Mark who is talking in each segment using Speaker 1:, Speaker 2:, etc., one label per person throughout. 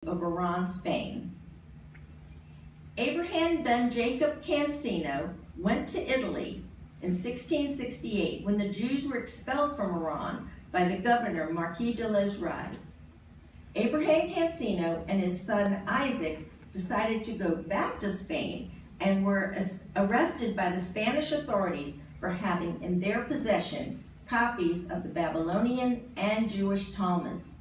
Speaker 1: of Oran, Spain. Abraham ben Jacob Cansino went to Italy in 1668 when the Jews were expelled from Oran by the governor Marquis de les Ries. Abraham Cansino and his son Isaac decided to go back to Spain and were arrested by the Spanish authorities for having in their possession copies of the Babylonian and Jewish Talmuds.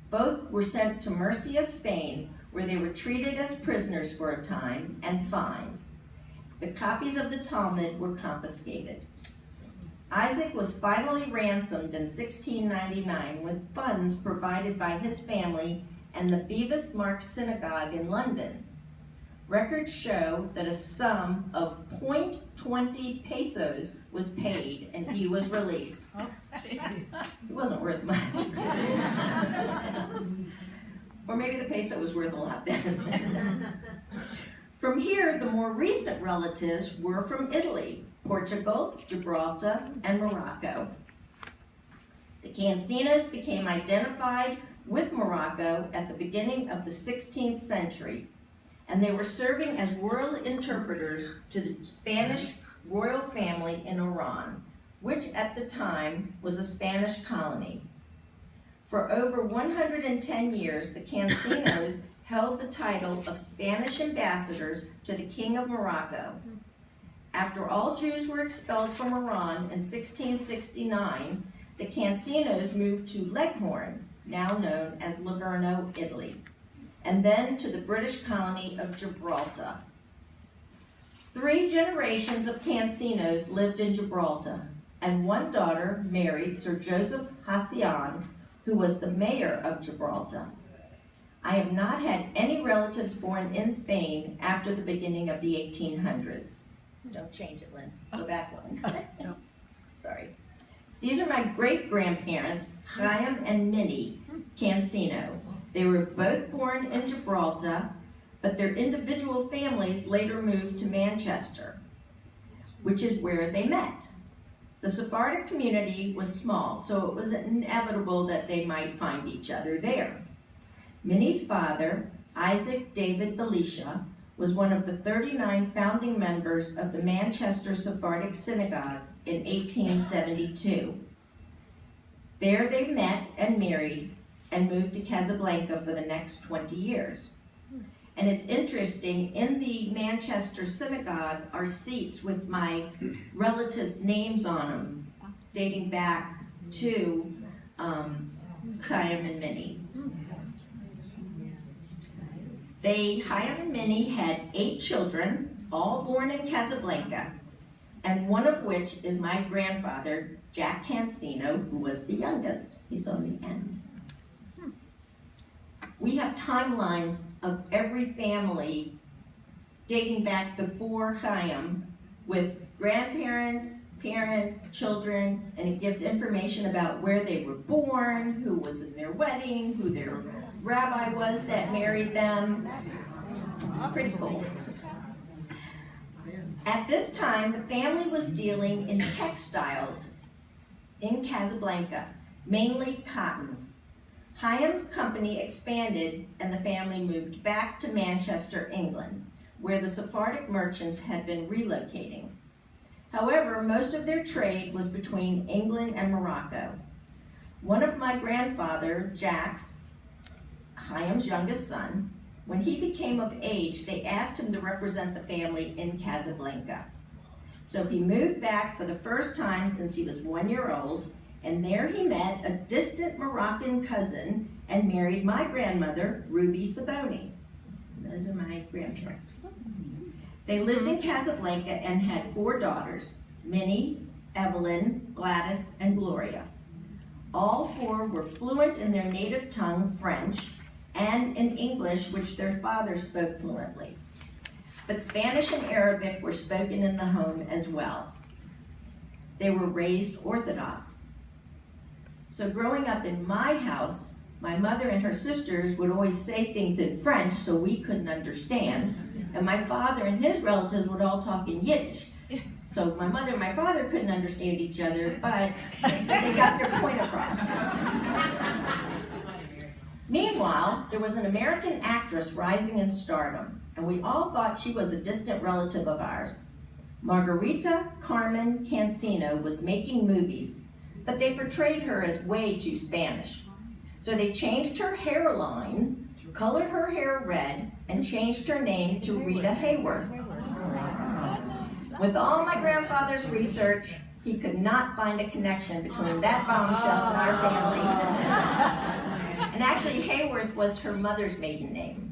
Speaker 1: Both were sent to Murcia, Spain, where they were treated as prisoners for a time and fined. The copies of the Talmud were confiscated. Isaac was finally ransomed in 1699 with funds provided by his family and the Bevis Marks Synagogue in London. Records show that a sum of 0.20 pesos was paid and he was released. He wasn't worth much. Or maybe the peso was worth a lot then. From here, the more recent relatives were from Italy, Portugal, Gibraltar, and Morocco. The Cancinos became identified with Morocco at the beginning of the 16th century, and they were serving as royal interpreters to the Spanish royal family in Oran, which at the time was a Spanish colony. For over 110 years, the Cancinos held the title of Spanish ambassadors to the King of Morocco. After all Jews were expelled from Oran in 1669, the Cancinos moved to Leghorn, now known as Livorno, Italy, and then to the British colony of Gibraltar. 3 generations of Cancinos lived in Gibraltar, and one daughter married Sir Joseph Hassian, who was the mayor of Gibraltar. I have not had any relatives born in Spain after the beginning of the 1800s. Don't change it, Lynn. Go back one. No. Sorry. These are my great-grandparents, Chaim and Minnie Cansino. They were both born in Gibraltar, but their individual families later moved to Manchester, which is where they met. The Sephardic community was small, so it was inevitable that they might find each other there. Minnie's father, Isaac David Belisha, was one of the 39 founding members of the Manchester Sephardic Synagogue in 1872. There they met and married and moved to Casablanca for the next 20 years. And it's interesting, in the Manchester Synagogue are seats with my relatives' names on them, dating back to Chaim and Minnie. Chaim and Minnie had 8 children, all born in Casablanca, and one of which is my grandfather, Jack Cansino, who was the youngest. He's on the end. We have timelines of every family dating back before Chaim with grandparents, parents, children, and it gives information about where they were born, who was in their wedding, who their rabbi was that married them. Pretty cool. At this time, the family was dealing in textiles in Casablanca, mainly cotton. Chaim's company expanded and the family moved back to Manchester, England, where the Sephardic merchants had been relocating. However, most of their trade was between England and Morocco. One of my grandfather, Jack's, Chaim's youngest son, when he became of age, they asked him to represent the family in Casablanca. So he moved back for the first time since he was 1 year old, and there he met a distant Moroccan cousin and married my grandmother, Ruby Saboni. Those are my grandparents. They lived in Casablanca and had 4 daughters, Minnie, Evelyn, Gladys, and Gloria. All 4 were fluent in their native tongue, French, and in English, which their father spoke fluently. But Spanish and Arabic were spoken in the home as well. They were raised Orthodox. So growing up in my house, my mother and her sisters would always say things in French so we couldn't understand, and my father and his relatives would all talk in Yiddish. So my mother and my father couldn't understand each other, but they got their point across. Meanwhile, there was an American actress rising in stardom, and we all thought she was a distant relative of ours. Margarita Carmen Cansino was making movies, but they portrayed her as way too Spanish. So they changed her hairline, colored her hair red, and changed her name to Rita Hayworth. With all my grandfather's research, he could not find a connection between that bombshell and our family. And actually, Hayworth was her mother's maiden name.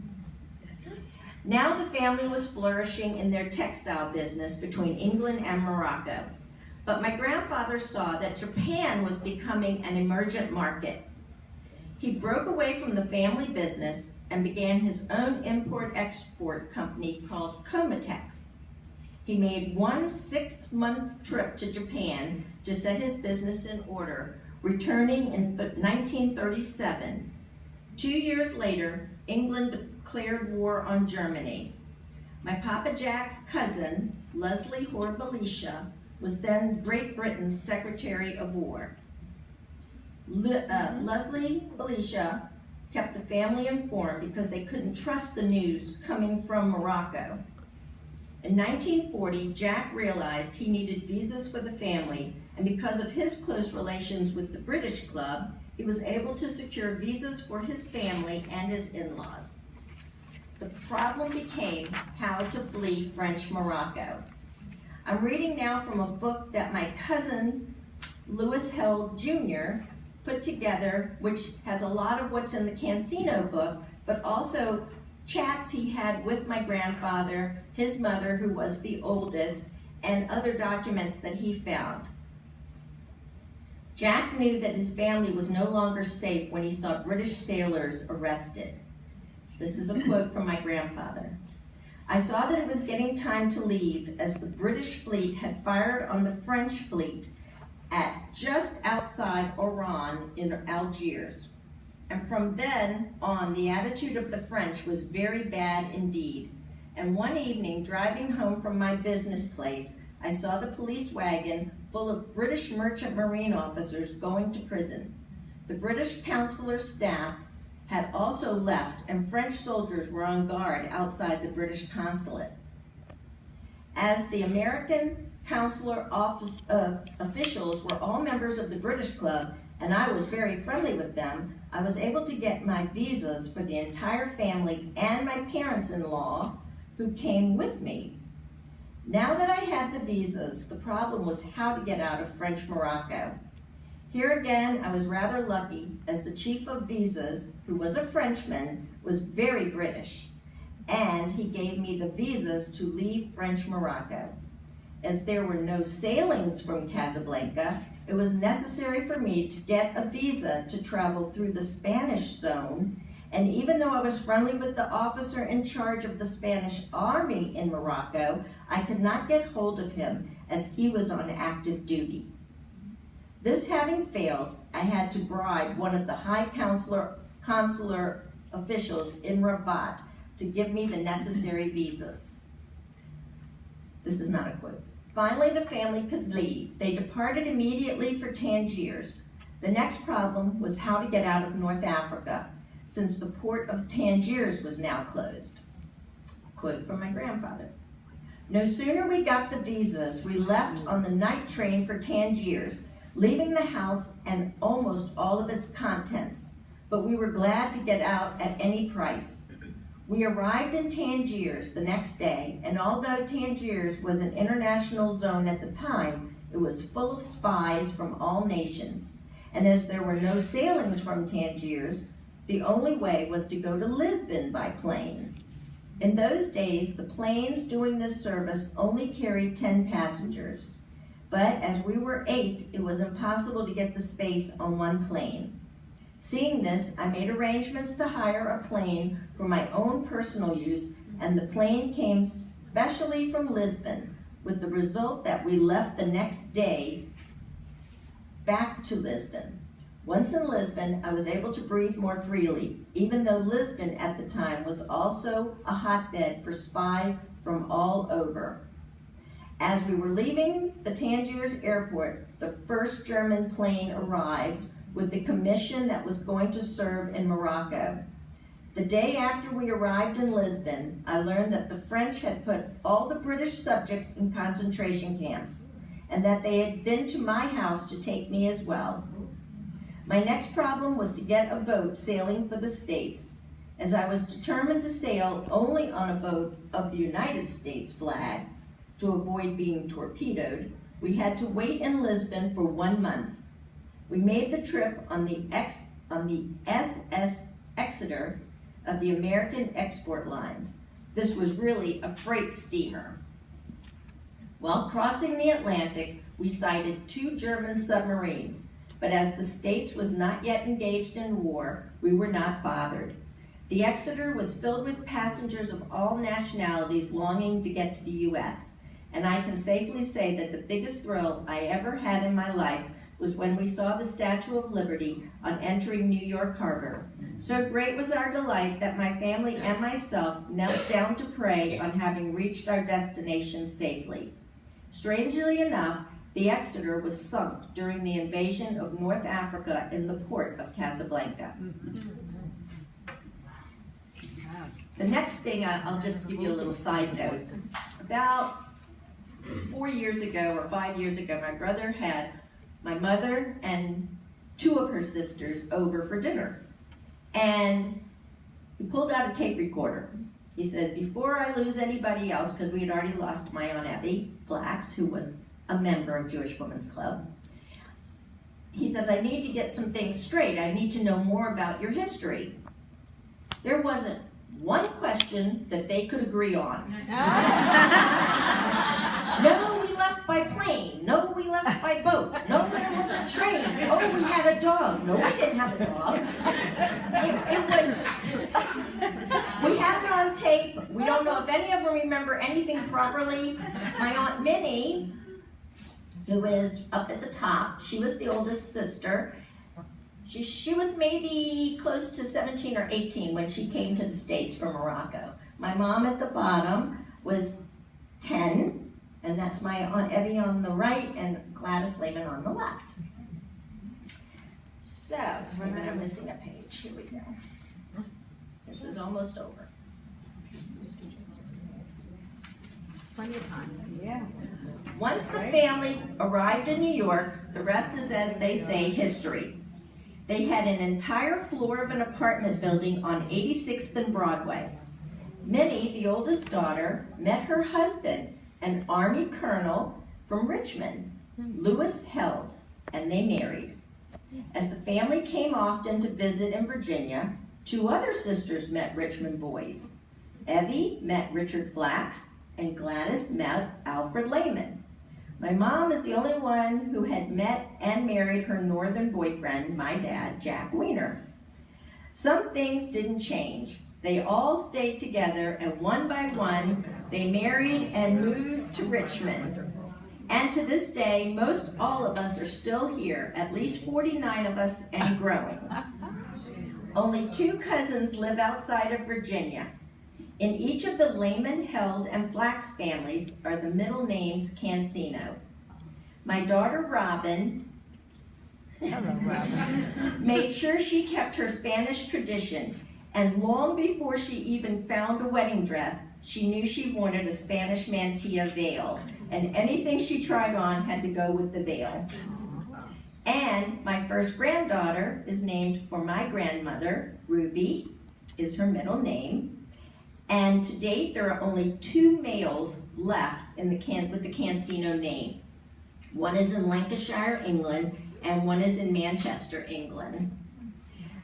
Speaker 1: Now the family was flourishing in their textile business between England and Morocco. But my grandfather saw that Japan was becoming an emergent market. He broke away from the family business and began his own import-export company called Comatex. He made one 6-month trip to Japan to set his business in order, returning in 1937. 2 years later, England declared war on Germany. My Papa Jack's cousin, Leslie Horbelisha, was then Great Britain's Secretary of War. Leslie Belisha kept the family informed because they couldn't trust the news coming from Morocco. In 1940, Jack realized he needed visas for the family, and because of his close relations with the British Club, he was able to secure visas for his family and his in-laws. The problem became how to flee French Morocco. I'm reading now from a book that my cousin, Lewis Held Jr., put together, which has a lot of what's in the Cansino book, but also chats he had with my grandfather, his mother, who was the oldest, and other documents that he found. Jack knew that his family was no longer safe when he saw British sailors arrested. This is a quote from my grandfather. I saw that it was getting time to leave as the British fleet had fired on the French fleet at just outside Oran in Algiers. And from then on, the attitude of the French was very bad indeed. And one evening, driving home from my business place, I saw the police wagon full of British merchant marine officers going to prison. The British consular staff had also left, and French soldiers were on guard outside the British consulate. As the American consular officials were all members of the British Club, and I was very friendly with them, I was able to get my visas for the entire family and my parents-in-law, who came with me. Now that I had the visas, the problem was how to get out of French Morocco. Here again, I was rather lucky, as the chief of visas, who was a Frenchman, was very British, and he gave me the visas to leave French Morocco. As there were no sailings from Casablanca, it was necessary for me to get a visa to travel through the Spanish zone, and even though I was friendly with the officer in charge of the Spanish army in Morocco, I could not get hold of him as he was on active duty. This having failed, I had to bribe one of the high consular officials in Rabat to give me the necessary visas. This is not a quote. Finally, the family could leave. They departed immediately for Tangiers. The next problem was how to get out of North Africa, since the port of Tangiers was now closed. Quote from my grandfather. No sooner we got the visas, we left on the night train for Tangiers, leaving the house and almost all of its contents, but we were glad to get out at any price. We arrived in Tangiers the next day, and although Tangiers was an international zone at the time, it was full of spies from all nations. And as there were no sailings from Tangiers, the only way was to go to Lisbon by plane. In those days, the planes doing this service only carried 10 passengers. But as we were 8, it was impossible to get the space on one plane. Seeing this, I made arrangements to hire a plane for my own personal use, and the plane came specially from Lisbon, with the result that we left the next day back to Lisbon. Once in Lisbon, I was able to breathe more freely, even though Lisbon at the time was also a hotbed for spies from all over. As we were leaving the Tangiers airport, the first German plane arrived, with the commission that was going to serve in Morocco. The day after we arrived in Lisbon, I learned that the French had put all the British subjects in concentration camps, and that they had been to my house to take me as well. My next problem was to get a boat sailing for the States. As I was determined to sail only on a boat of the United States flag to avoid being torpedoed, we had to wait in Lisbon for 1 month. We made the trip on the SS Exeter of the American Export Lines. This was really a freight steamer. While crossing the Atlantic, we sighted 2 German submarines, but as the States was not yet engaged in war, we were not bothered. The Exeter was filled with passengers of all nationalities longing to get to the U.S., and I can safely say that the biggest thrill I ever had in my life was when we saw the Statue of Liberty on entering New York Harbor. So great was our delight that my family and myself knelt down to pray on having reached our destination safely. Strangely enough, the Exeter was sunk during the invasion of North Africa in the port of Casablanca. The next thing, I'll just give you a little side note. About 4 years ago or 5 years ago, my brother had my mother and 2 of her sisters over for dinner. And he pulled out a tape recorder. He said, before I lose anybody else, because we had already lost my Aunt Evie Flax, who was a member of Jewish Women's Club, he says, I need to get some things straight. I need to know more about your history. There wasn't one question that they could agree on. No, we left by plane. No, we left by boat. No, there was a train. Oh, we had a dog. No, we didn't have a dog. We have it on tape. We don't know if any of them remember anything properly. My Aunt Minnie, who is up at the top, she was the oldest sister. She was maybe close to 17 or 18 when she came to the States from Morocco. My mom at the bottom was 10. And that's my Aunt Evie on the right and Gladys Lehman on the left. So, I'm missing a page. Here we go. This is almost over.
Speaker 2: Plenty of time. Yeah.
Speaker 1: Once the family arrived in New York, the rest is, as they say, history. They had an entire floor of an apartment building on 86th and Broadway. Minnie, the oldest daughter, met her husband, an Army colonel from Richmond, Lewis Held, and they married. As the family came often to visit in Virginia, 2 other sisters met Richmond boys. Evie met Richard Flax, and Gladys met Alfred Lehman. My mom is the only one who had met and married her northern boyfriend, my dad, Jack Weiner. Some things didn't change. They all stayed together, and one by one, they married and moved to Richmond. And to this day, most all of us are still here, at least 49 of us and growing. Only 2 cousins live outside of Virginia. In each of the Lehman, Held, and Flax families are the middle names Cansino. My daughter Robin,
Speaker 2: Hello, Robin.
Speaker 1: made sure she kept her Spanish tradition. And long before she even found a wedding dress, she knew she wanted a Spanish mantilla veil. And anything she tried on had to go with the veil. And my first granddaughter is named for my grandmother. Ruby is her middle name. And to date, there are only 2 males left in with the Cansino name. One is in Lancashire, England, and one is in Manchester, England.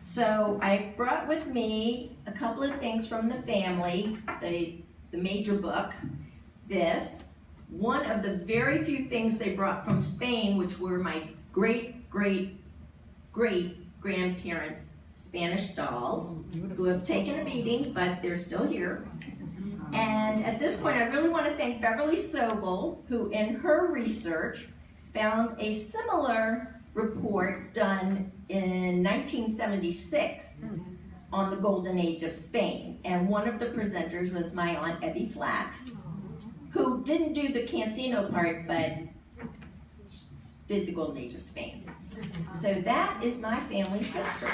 Speaker 1: So I brought with me a couple of things from the family, the major book, this, one of the very few things they brought from Spain, which were my great-great-great-grandparents' Spanish dolls, who have taken a beating, but they're still here. And at this point, I really want to thank Beverly Sobel, who in her research found a similar report done in 1976 on the golden age of Spain. And one of the presenters was my Aunt Evie Flax, who didn't do the Cansino part, but did the Golden Age of Spain. So that is my family's history.